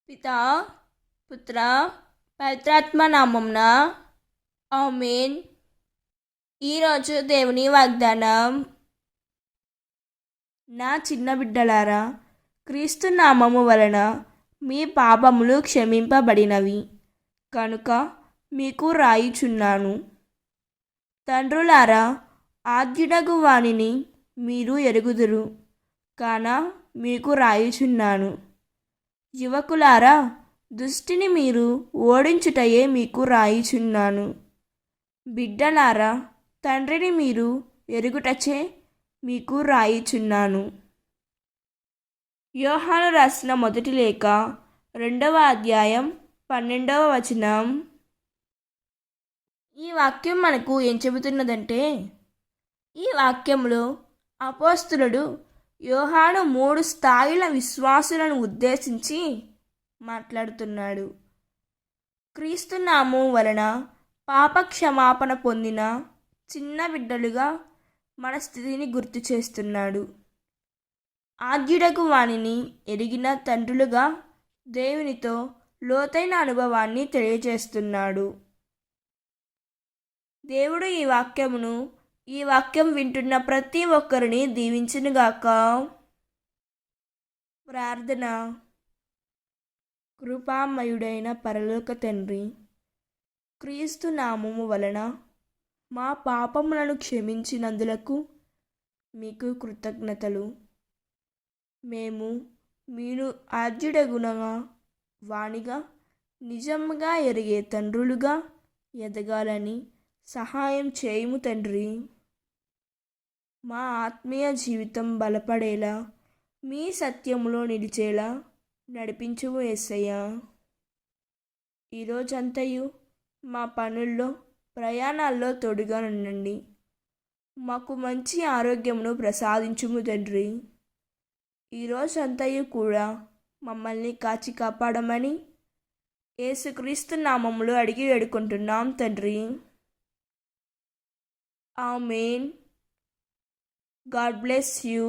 పితా పుత్ర పవిత్రాత్మ నామంన ఆమేన్. ఈరోజు దేవుని వాగ్దానం. నా చిన్న బిడ్డలారా, క్రీస్తు నామము వలన మీ పాపములు క్షమింపబడినవి కనుక మీకు రాయుచున్నాను. తండ్రులారా, ఆద్యుడగు వానిని మీరు ఎరుగుదురు కాన మీకు రాయుచున్నాను. యువకులారా, దుష్టిని మీరు ఓడించుటయే మీకు రాయుచున్నాను. బిడ్డలారా, తండ్రిని మీరు ఎరుగుటచే మీకు రాయుచున్నాను. యోహాను రాసిన మొదటి లేఖ 2వ అధ్యాయం 12వ వచనం. ఈ వాక్యం మనకు ఏం చెబుతున్నదంటే, ఈ వాక్యంలో అపోస్తలుడు యోహాను 3 స్థాయిల విశ్వాసులను ఉద్దేశించి మాట్లాడుతున్నాడు. క్రీస్తు నామం వలన పాప క్షమాపణ పొందిన చిన్న బిడ్డలుగా మన స్థితిని గుర్తు చేస్తున్నాడు. ఆద్యుడకు వానిని ఎరిగిన తండ్రులుగా దేవునితో లోతైన అనుభవాన్ని తెలియజేస్తున్నాడు. దేవుడు ఈ వాక్యం వింటున్న ప్రతి ఒక్కరిని దీవించునుగాక. ప్రార్థన. కృపామయుడైన పరలోక తండ్రి, క్రీస్తు నామము వలన మా పాపములను క్షమించినందులకు మీకు కృతజ్ఞతలు. మేము మీరు ఆద్యుడగునగా వానిగా నిజంగా ఎరిగే తండ్రులుగా ఎదగాలని సహాయం చేయుము తండ్రి. మా ఆత్మీయ జీవితం బలపడేలా, మీ సత్యములో నిలిచేలా నడిపించుము యేసయ్యా. ఈరోజంతయు మా పనుల్లో, ప్రయాణాల్లో తోడుగా ఉండండి. మాకు మంచి ఆరోగ్యమును ప్రసాదించుము తండ్రి. ఈరోజంతయు కూడా మమ్మల్ని కాచి కాపాడమని యేసుక్రీస్తు నామములో అడిగి వేడుకుంటున్నాం తండ్రి. ఆమేన్. God bless you.